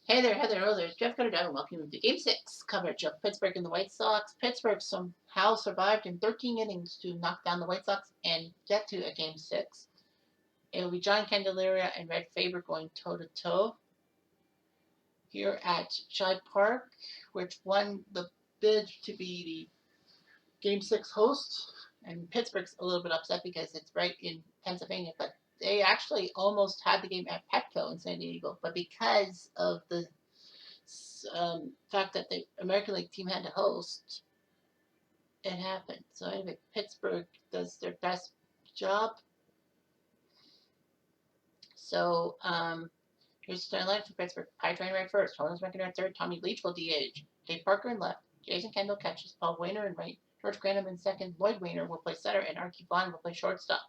Hey there, Heather. Hello there. Jeff Cutter and welcome to Game 6 coverage of Pittsburgh and the White Sox. Pittsburgh somehow survived in 13 innings to knock down the White Sox and get to a Game 6. It will be John Candelaria and Red Faber going toe-to-toe here at Shibe Park, which won the bid to be the Game 6 host. And Pittsburgh's a little bit upset because it's right in Pennsylvania, but they actually almost had the game at Petco in San Diego, but because of the fact that the American League team had to host, it happened. So anyway, Pittsburgh does their best job. So here's the starting lineup for Pittsburgh. Pie Train right first. Holmes McIntyre at third. Tommy Leach will DH. Dave Parker in left. Jason Kendall catches. Paul Wainer in right. George Granum in second. Lloyd Wainer will play center, and Archie Vaughn will play shortstop.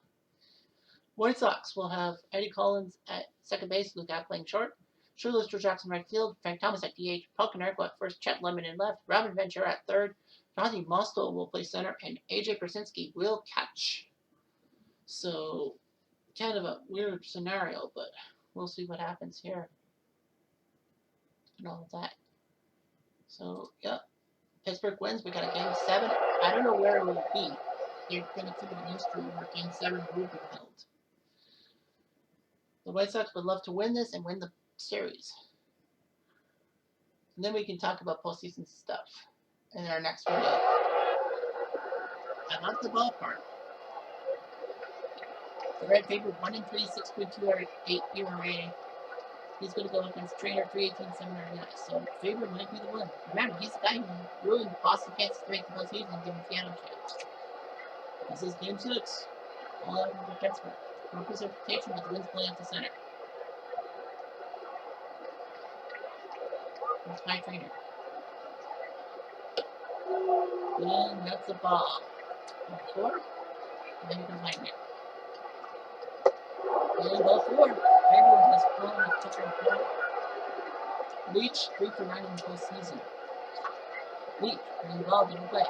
White Sox will have Eddie Collins at second base. Luke Out playing short. Shoeless Drew Jackson right field. Frank Thomas at DH. Paul Konerko at first. Chet Lemon in left. Robin Ventura at third. Jonathan Mostow will play center, and AJ Persinski will catch. So, kind of a weird scenario, but we'll see what happens here and all of that. So, yep, Pittsburgh wins. We got a Game 7. I don't know where it will be. They're going to keep it in history where Game 7 will be held. The White Sox would love to win this and win the series. And then we can talk about postseason stuff in our next video. I love the ballpark. The Red Faber 1-3, 6.28 ERA. He's going to go up against Trainer 318, 709. So Faber might be the one. Remember, he's the guy who ruined Boston Kansas to make the postseason and give him piano chance. This is Game 6. All out of Pittsburgh. No precipitation, but the wind's blowing up the center. Here's Pie Trainer. And that's the ball. 4. And then here comes Nightmare. And ball 4. Faber has fallen with pitcher and foul. Leach 3 for 9 in the postseason. Leach, and the ball didn't play.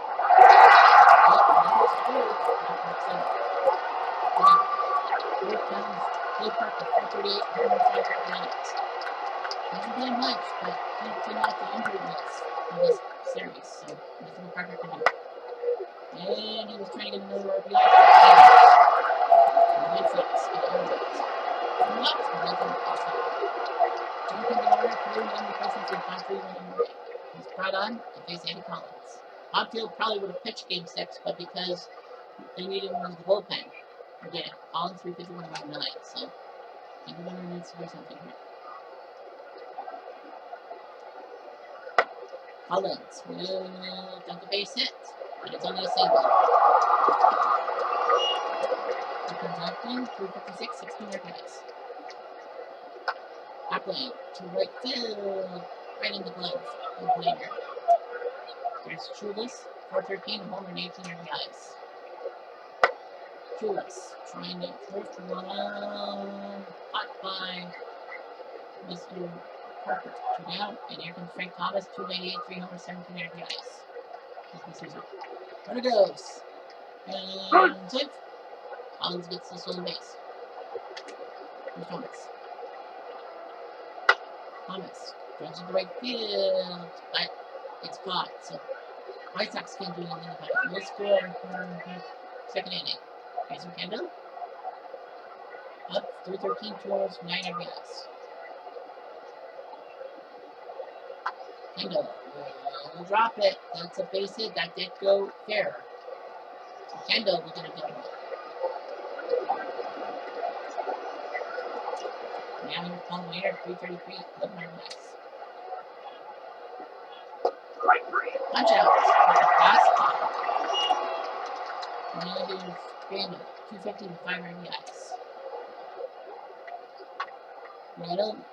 Here comes Dave Parker, 438, 105 yards. Hasn't played much, but he came out the injury list for this series, so nothing Parker can do. And he was trying to get another RBI. The White Sox get Airways. Not nothing possible. John Candelaria, 31 replacements in 5-3-1 He's brought on to face Eddie Collins. Onfield probably would have pitched Game 6, but because they needed him as the bullpen, again, Collins 351-9, so Candelaria needs to do something here. Collins will dunk a base hit, but it's only a single. Here comes Upland, 356, 16 RBIs. Upland to right field, right in the glove of Blainer. There's Shoeless, 413, a homer and 18 RBIs. Shoeless trying to first one, hot by Mr. Parker. 2 down, and here comes Frank Thomas, 298, 3 homers, 17 RBIs. Runner goes. And safe. Collins gets the stolen base. Here's Thomas. Thomas runs to the right field, but it's caught. So White Sox can't do anything about it. No score for the second inning. Jason Kendall. Up 313, 2 homers, 9 RBIs. Kendall will drop it. That's a base hit. That did go fair. Kendall will get a double. Now here's Paul Wainer, 333, 11 RBIs. Punch out with a fastball. Now here's Granum, 250 with 5 RBIs. Reynolds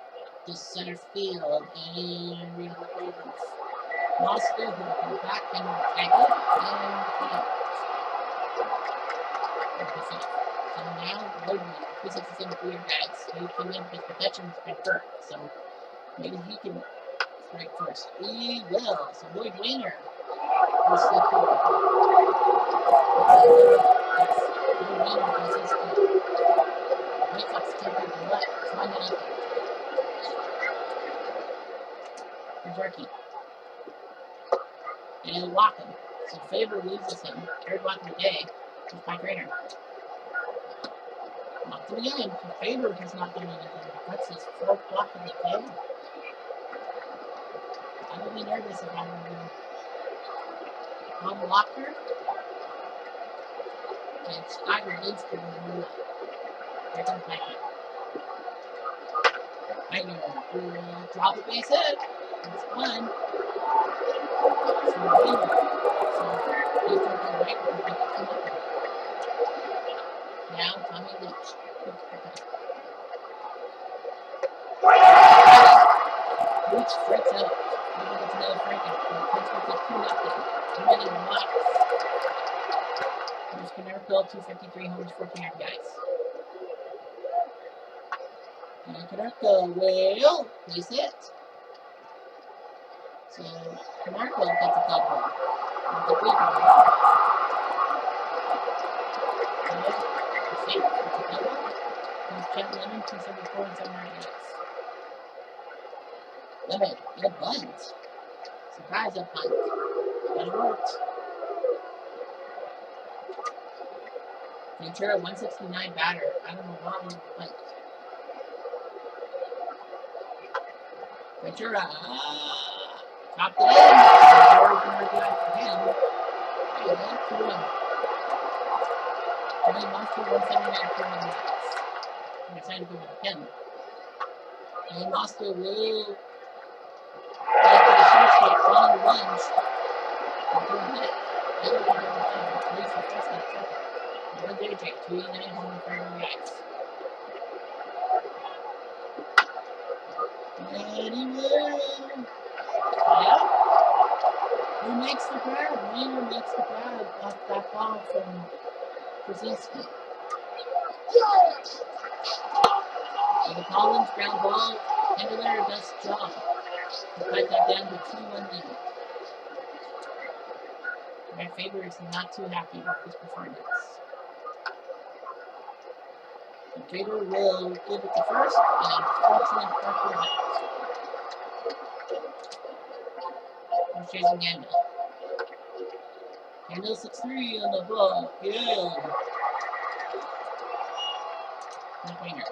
to center field, and Reynolds Mostow who will come back and tag it, and put out. So now Lloyd Wainer, 267 guys. He came in because protection's been hurt, so maybe he can strike first. He will. So Lloyd Wainer will step forward. Lloyd Wainer does his thing. White Sox can't do the left. It's 1-0. Here's Archie. And walk him. So Faber loses him. Third walk of the day. Here's my trainer. Walked him again. Faber has not done anything. That's his fourth walk of the day. I would be nervous if I were him. One blocker. And Steiger leads to the move. Here comes Wagner. Wagner will drop the base hit. That's fun. So Wagner. So he took the Wagner to come up there. Now Tommy Leach. Leach freaks out. Maybe gets another freakout. Pittsburgh gets 2-0. Too many blocks. There's Canerco, 253 homers, 14 RBIs. And Canerco will place it. So Canerco gets a double. It's a big one. So, it's a double. Here's Chad Lemon, 274 and 7 RBIs. Lemon, in a bunt. Surprise up bunt. But it worked. Ventura, 169 batter. I don't know why we bunt. Ventura, dropped it in. Very good RBI for him. There you go, 2-1. Johnny Monster, 179 for him. I'm excited to go with him. And Monster will get to the shortstop on the runs. And go ahead. And we'll go ahead. At least the first and second. One JJ, 289 home for RBIs. And he will. Yeah. Who makes the grab? Wiener makes the grab off that ball from Krasinski. So the Collins ground ball, Kendler does job. To cut that down to 2-1 lead. My Faber is not too happy with his performance. And Faber will give it to first, and fortunate Parker out. Here's Jason Gandil. Gandil 6-3 on the ball. Yeah. No winger.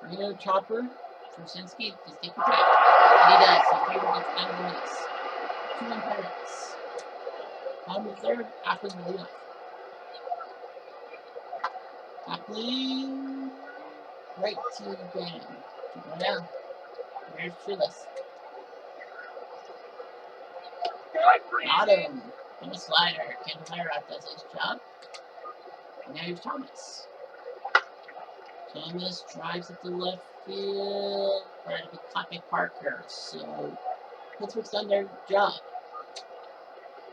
Reno Chopper, Krasinski, just take the back. And he does. So Faber gets out of the mix. 2-1 Pirates. On the third, Appling will lead off. Appling right to the ground. Keep going down. There's Trillis. Got him. And a slider. Ken Lyra does his job. And now here's Thomas. Thomas drives it to left field. That'll be caught by Parker. So Pittsburgh's done their job.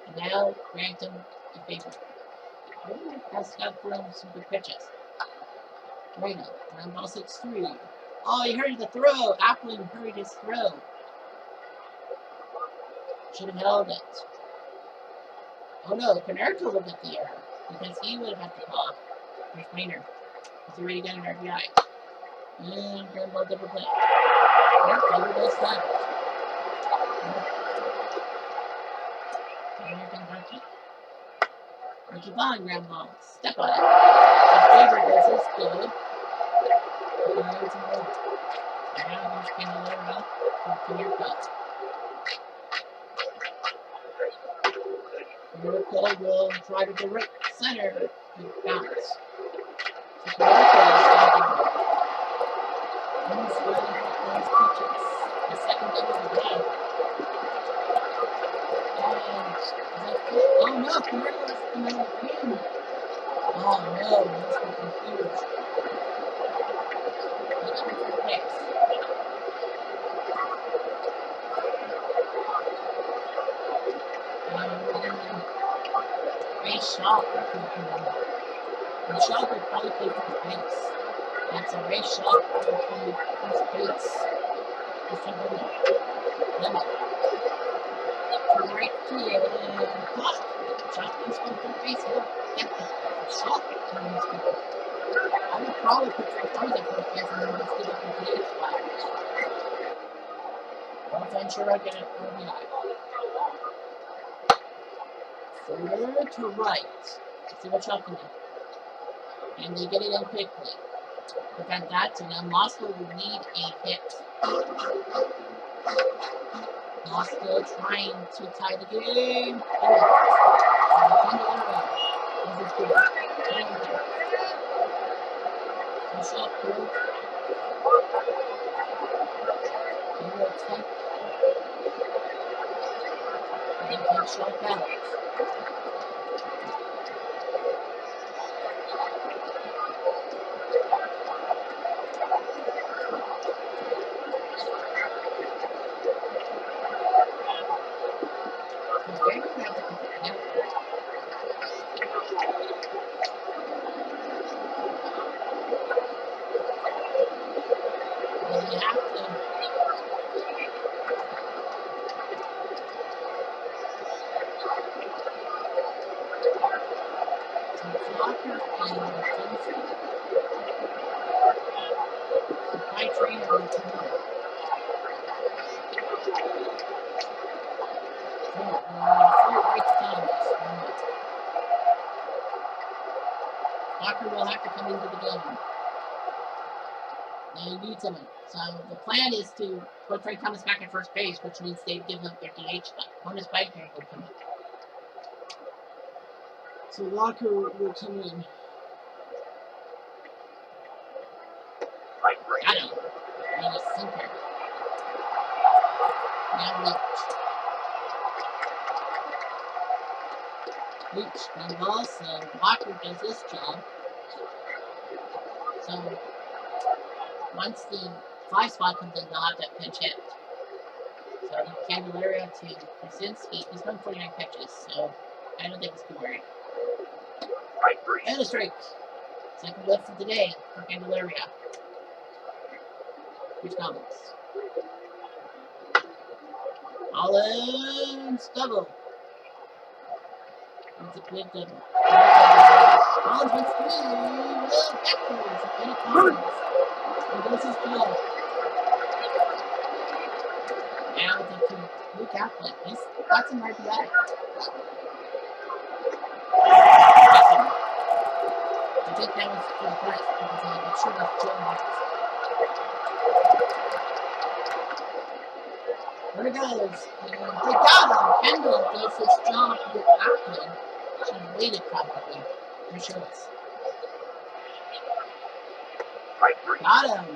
And now Grantham to Faber. Faber has got for him some good pitches. Reno, ground ball 6-3. Oh, he hurried the throw. Appling hurried his throw. Should have held it. Oh no, Canerco will get the error because he would have had the ball. Here's Maynard. He's already got an RBI. And ground ball double play. Canerco will stop it. And here comes Archie. Archie Vaughn, ground ball. Step on it. His Faber does his good. Now here's Candelaria from Canerco. Canerco will try to the right center and bounce. So Canerco is stopping. He's really hit those pitches. The second double of the day. And is that good? Oh no, Canerco is coming out in. Oh no, this was confused. Look at the first base. Ray Shaw. And Shaw will probably play first base. And so Ray Shaw will play first base. This one will limit. To right field and caught. Shaw is going third base. He'll get the Shaw. I would probably put Trey Thomas at first base and then just give up the DH spot. Ventura get an RBI. Further to right. See what y'all can do. And they get it in quickly. Prevent that, so now Moscow will need a hit. Moscow trying to tie the game. Shot pulled. He will take. And take shot out. Walker will have to come into the game. They need someone. So the plan is to put Frank Thomas back at first base, which means they've given up their DH spot. Honus Wagner will come in. So Walker will come in. Got him. And a sinker. Now Leach and ball, so Walker does this job. So once the fly spot comes in, they'll have that pinch hit. So Candelaria to Krasinski. He's run 49 pitches, so I don't think it's too worried. And a strike. Second lift of the day for Candelaria. Which comes? Collins double. It's a big double. Collins wins 3. Will backwards. And it Collins. And goes his job. Now it's up to Luke Kaplan. He's got some RBI. I think that was for the press because it should have Joe. There it goes. And they got him. Kendall does his job with Kaplan. She waited probably. There she was. Got him.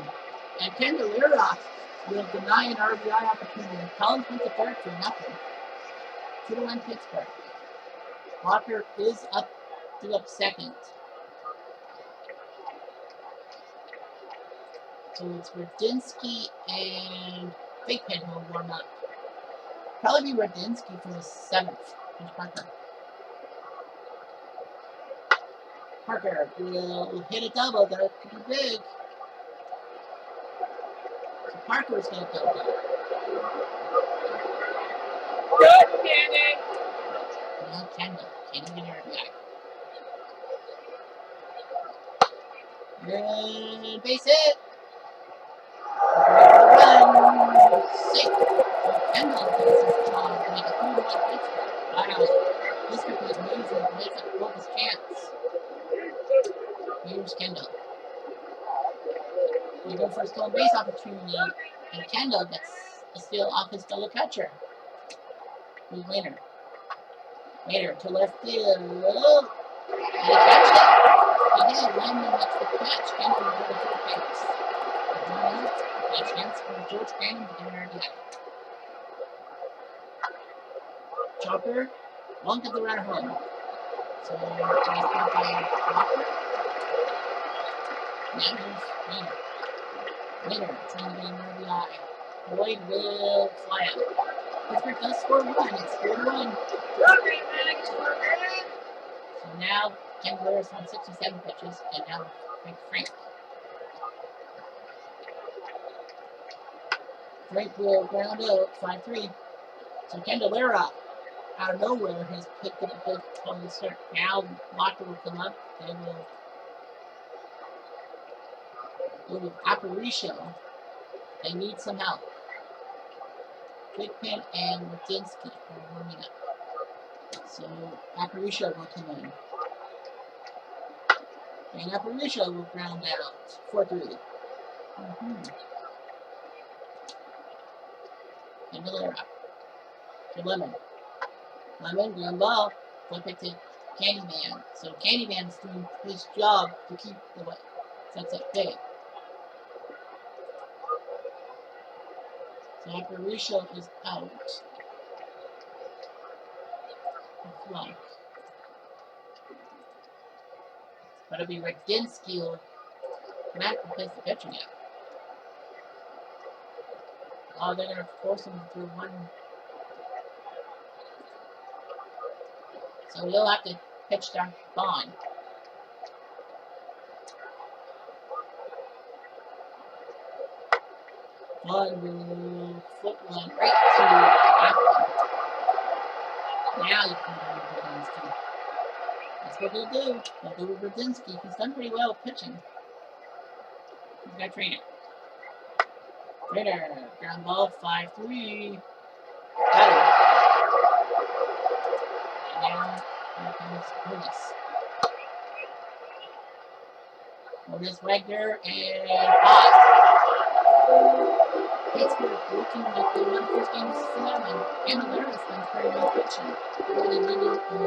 And Candelaria will deny an RBI opportunity. Collins went to third for nothing. 2-1 Pittsburgh. Walker is up second. So it's Radinsky and Fakehead who will warm up. Probably be Radinsky for the 7th. Here's Parker. Parker will hit a double. That could be big. So Parker's going to go there. Good, Cannon! No, Kendall. Cannon get her back. And base hit. Run. Safe. So Kendall does his job to make a 3-1 Pittsburgh. Wow. This could be amazing to make it a focus chance. Here's Kendall. We go for a stolen base opportunity, and Kendall gets a steal off his fellow catcher. Who's Wainer? Wainer to left field. And he catches it. He did. Lyman makes the catch. Kendall will go to third base. A chance for George Graham to get an RBI. Chopper won't get the runner home. So he's going to Chopper. Now here's Wainer. Wainer trying to get an RBI. Boyd will fly out. Pittsburgh does score 1. It's 4-1. So now Ken Blair's on 67 pitches, and now Frank. Frank will ground out 5-3. So Candelaria, out of nowhere, has picked up a good on the start. Now Walker will come up. They will go with Aparicio. They need some help. Big Pin and Radinsky are warming up. So Aparicio will come in. And Aparicio will ground out 4-3. And Valera. To Lemon. Lemon, ground ball. Flip it to Candyman. So Candyman's doing his job to keep the way. So that's it. Big. So Aparicio is out. Fluff. But it'll be Radinsky will not replace the pitcher yet. Oh, they're going to force him to throw one. So he'll have to pitch down Bond. Bond will flip one right to Apple. Now you can go with Radinsky. That's what they'll do. They'll go with Radinsky. He's done pretty well pitching. He's got Trainer. Trainer, ground ball, 5-3. Got him. And now here comes Otis. Otis, Wagner, and Pop. Pittsburgh looking like they won the first game for them, and Valera's been pretty well pitching. Really needed the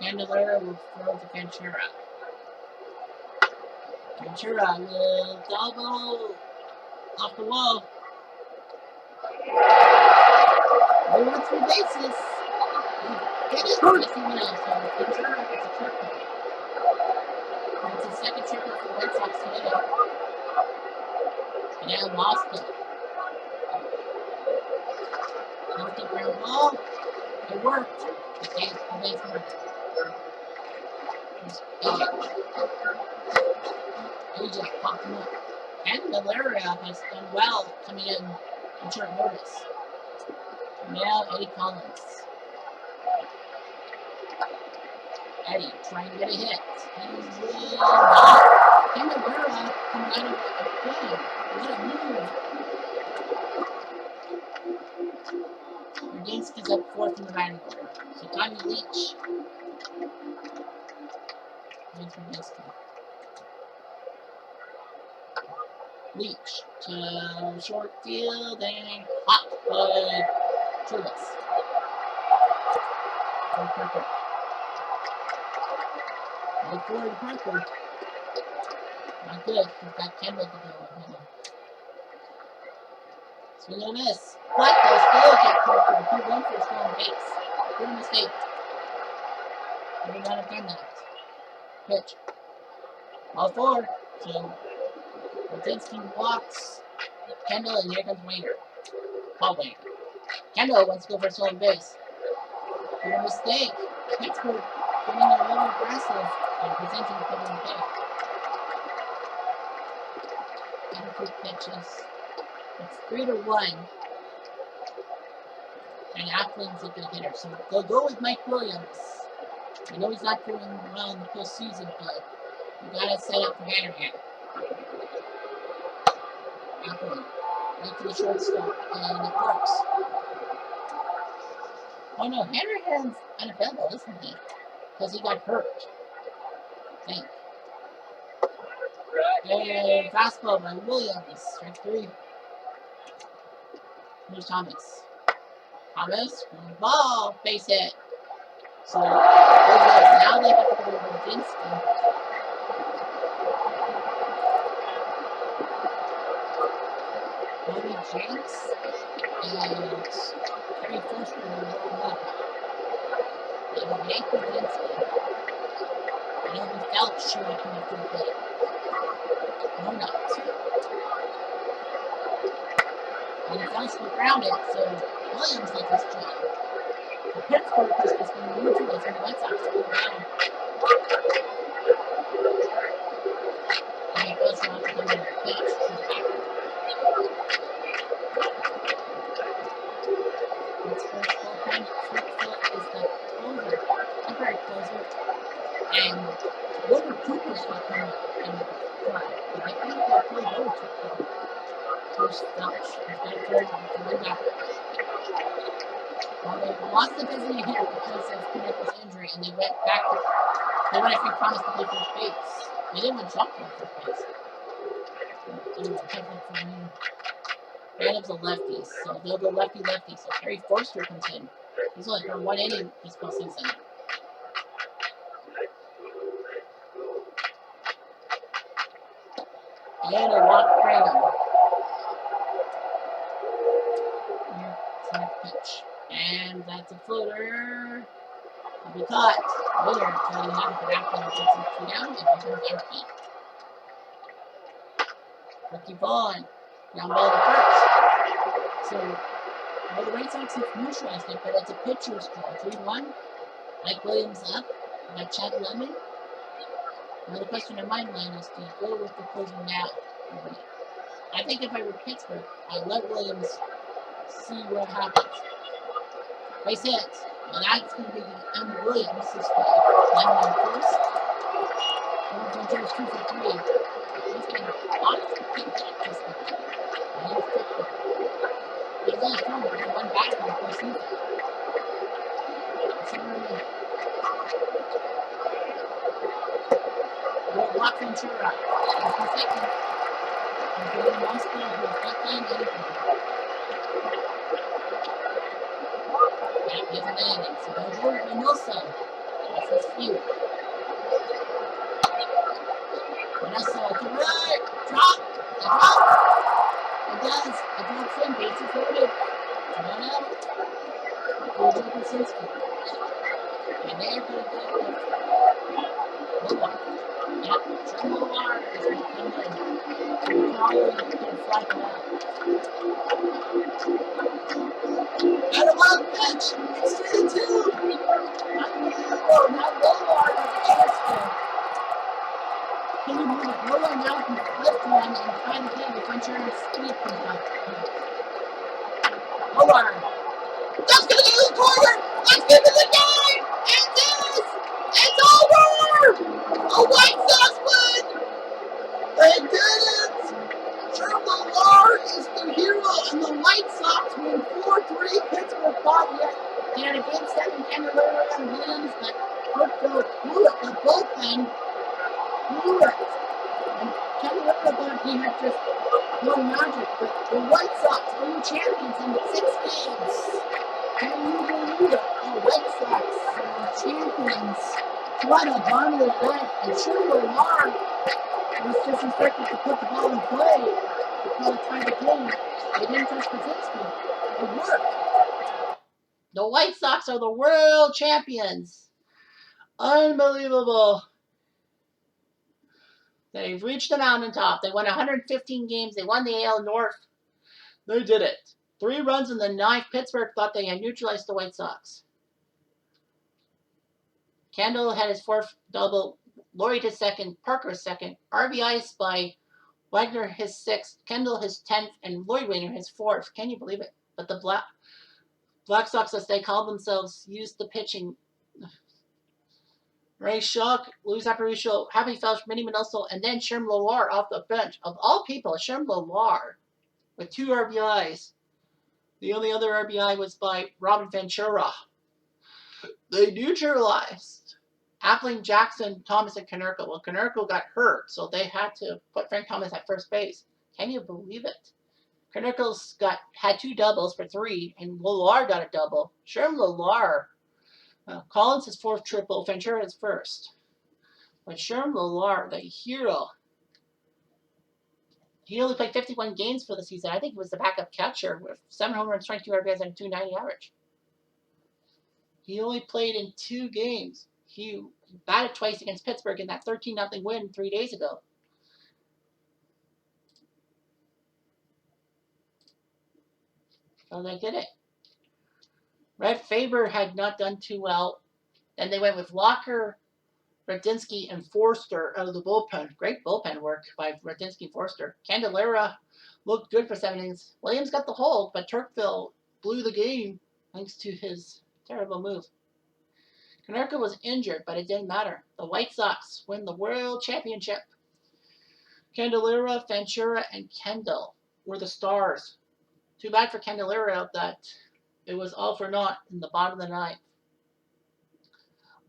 Candelaria will throw to Ventura. Ventura will double off the wall. They want 3 bases. Get it? Yes, he will. So Ventura gets a triple. It's his second triple for the Red Sox today. And now Moscow. Healthy ground ball. It worked. Okay, the base worked. AJ popped him up. And Valeria has done well coming in short notice. Now Eddie Collins. Eddie trying to get a hit. He's not. And Valera coming out of the play. What a move. Radinsky's up 4th in the batting order. So Tommy Leach. Leach to short field and hot by Trulis. Parker. Look forward to Parker. Not good. We've got Kendall to go. Swing on this. But they'll still get Parker. He went for stolen base. Good mistake. They would not have done that. Pitch. All 4. So Radinsky walks. Kendall, and here comes Wainer. Paul Wainer. Kendall wants to go for stolen base. Good mistake. Pittsburgh getting a little aggressive and presenting the public play. And quick pitches. It's 3-1. And Appling's a good hitter. So they'll go with Mike Williams. I know he's not doing well in the postseason, but you gotta set up for Hanrahan. Appling. Right to the shortstop, and it works. Oh no, Hanrahan's unavailable, isn't he? Because he got hurt. I think. And fastball by Williams. Strike 3. Here's Thomas. Thomas, ball, base hit. So, now they have to go to Radinsky. Bobby Jenks and Terry Foster will warm up. They will yank Radinsky. And it'll be Phelps showing up to the plate. Or not. And Phelps will ground it, so Williams gets his job. for Pittsburgh because it's been neutralized for the White Sox to go down. And it goes off to come in the pitch to the Packers. Pittsburgh's bullpen, Triplet is the closer, temporary closer, and Wilbur Cooper is going to come in front. But I think they'll play both Bruce Felch. He's got a third back. Well, they lost the designated hitter because of Connecticut's injury, and they went I think, promised to play first base. They didn't want Trump to play first base. Adams a lefty, so they'll go lefty-lefty. So Terry Forster comes in. He's only thrown 1 inning this postseason. And a walk Graham. Pitch. And that's a floater. Will be caught. Later, Charlie Hammond for Apple gets him 2 down and becomes empty. Ricky Vaughn. Down ball to first. So, the Red Sox have neutralized it, but it's a pitcher's draw. 3-1. Mike Williams up. We got Chad Lemon. Now the question in my mind is, do you go with the closer now? I think if I were Pittsburgh, I'd let Williams see what happens. Base hits. Well, that's going to be the end of Williams this way. Lemon on first. Williams goes 2 for 3. He's been honestly pretty good this week. And he's picked up. He's only thrown for 1 back in the first season. Block Ventura. That's the second. And Jordan Moscow, who has not done anything. That is an inning. So they'll go with Minoso. That's his feud. Minoso to right. Drop. It drops. It does. It drops in. Bases loaded. 1 out. Goes over Sinski. And they're going to go with Lobar. Yep. Lobar is going to come in. Probably going to fly him out. And a wild pitch! It's 3-2! Unbelievable! Now Lobar has a chance there. Can you move it? Lobar now can lift one and try to get the Ventura speed comes up. Lobar. That's going to get the corner! Let's get to the game! And this! It's over! A White Sox win! They did it! Lobar is the hero, and the White Sox win 4-3. Pittsburgh fought yet. They had a game 7 Kenny Lawler and Williams, but Brookville blew it. The bullpen blew it. And Kenny Lawler thought he had just no magic, but the White Sox are the champions in 6 games. Can you believe it? The White Sox are the champions. What a bummer event. And Lobar was just instructed to put the ball in play. By the time the game, they didn't touch Krasinski. It worked. The White Sox are the world champions. Unbelievable. They've reached the mountaintop. They won 115 games. They won the AL North. They did it. 3 runs in the 9th. Pittsburgh thought they had neutralized the White Sox. Kendall had his 4th double. Laurie his 2nd. Parker his 2nd. RBIs by Wagner his 6th, Kendall his 10th, and Lloyd Wayner his 4th. Can you believe it? But the Black Sox, as they call themselves, used the pitching. Ray Schuck, Luis Aparicio, Happy Felch, Minnie Minoso, and then Sherm Loar off the bench. Of all people, Sherm Loar with 2 RBIs. The only other RBI was by Robin Ventura. They neutralized Appling, Jackson, Thomas, and Konerko. Well, Konerko got hurt, so they had to put Frank Thomas at first base. Can you believe it? Konerko's had 2 doubles for 3, and Loar got a double. Sherm Loar. Collins his 4th triple, Ventura his 1st. But Sherm Loar, the hero, he only played 51 games for the season. I think he was the backup catcher with 7 home runs, 22 RBIs, and a .290 average. He only played in 2 games. He batted twice against Pittsburgh in that 13-0 win 3 days ago. So they did it. Red Faber had not done too well. Then they went with Locker, Radinsky, and Forster out of the bullpen. Great bullpen work by Radinsky and Forster. Candelera looked good for 7 innings. Williams got the hold, but Turkville blew the game thanks to his terrible move. Konerko was injured, but it didn't matter. The White Sox win the World Championship. Candelera, Ventura, and Kendall were the stars. Too bad for Candelera that it was all for naught in the bottom of the ninth.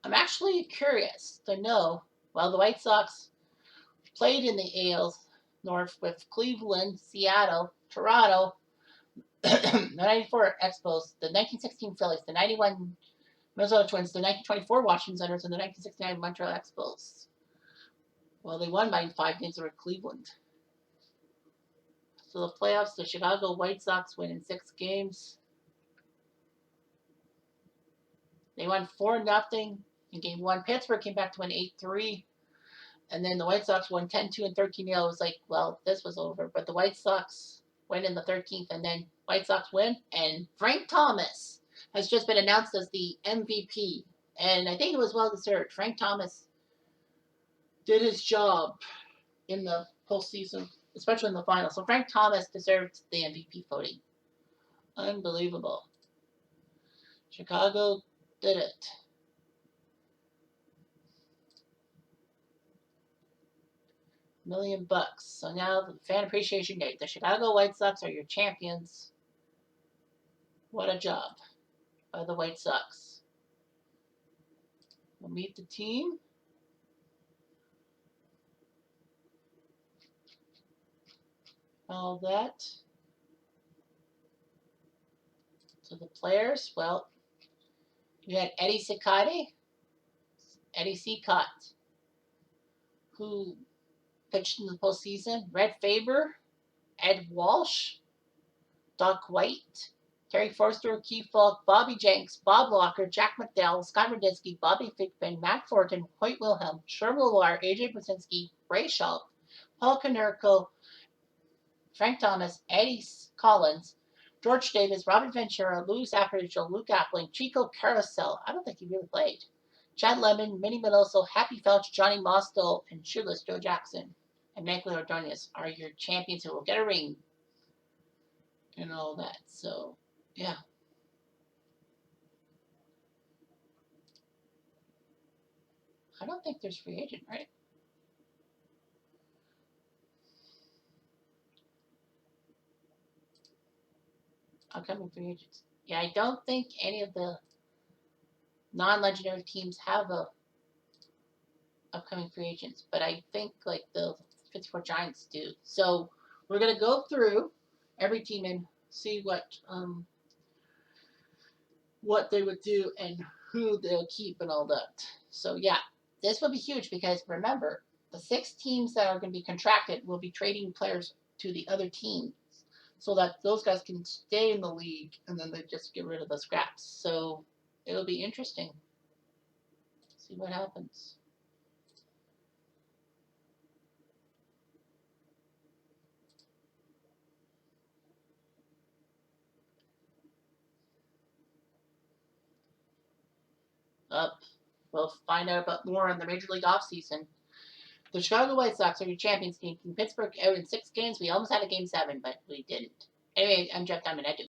I'm actually curious to know, while the White Sox played in the AL North with Cleveland, Seattle, Toronto, the 94 Expos, the 1916 Phillies, the 91 Minnesota Twins, the 1924 Washington Senators, and the 1969 Montreal Expos. Well, they won by 5 games over Cleveland. So the playoffs, the Chicago White Sox win in 6 games. They won 4-0 in Game 1. Pittsburgh came back to win 8-3. And then the White Sox won 10-2 and 13-0. It was like, well, this was over. But the White Sox win in the 13th, and then White Sox win. And Frank Thomas has just been announced as the MVP. And I think it was well deserved. Frank Thomas did his job in the postseason, especially in the finals. So Frank Thomas deserved the MVP voting. Unbelievable. Chicago did it. $1 million. So now the Fan Appreciation Day. The Chicago White Sox are your champions. What a job by the White Sox. We'll meet the team. All that. So the players, well, you had Eddie Cicotte, who pitched in the postseason. Red Faber, Ed Walsh, Doc White, Terry Forster, Keith Falk, Bobby Jenks, Bob Locker, Jack McDowell, Scott Radinsky, Bobby Thigpen, Matt Thornton, Hoyt Wilhelm, Sherman Loire, AJ Brzezinski, Ray Schultz, Paul Konerko, Frank Thomas, Eddie Collins, George Davis, Robert Ventura, Louis Aparicio, Luke Appling, Chico Carousel. I don't think he really played. Chad Lemon, Minnie Minoso, Happy Felch, Johnny Mosto, and Shoeless Joe Jackson and Michael Ordonez are your champions who will get a ring and all that. So, yeah. I don't think there's free agent, right? Upcoming free agents. Yeah, I don't think any of the non-legendary teams have a upcoming free agents, but I think like the 54 Giants do. So we're gonna go through every team and see what they would do and who they'll keep and all that. So yeah, this will be huge because remember, the 6 teams that are going to be contracted will be trading players to the other teams so that those guys can stay in the league and then they just get rid of the scraps. So it'll be interesting. See what happens. Up. We'll find out about more on the Major League offseason. The Chicago White Sox are your champions, taking Pittsburgh out in 6 games. We almost had a game 7, but we didn't. Anyway, I'm Jeff Diamond. I do.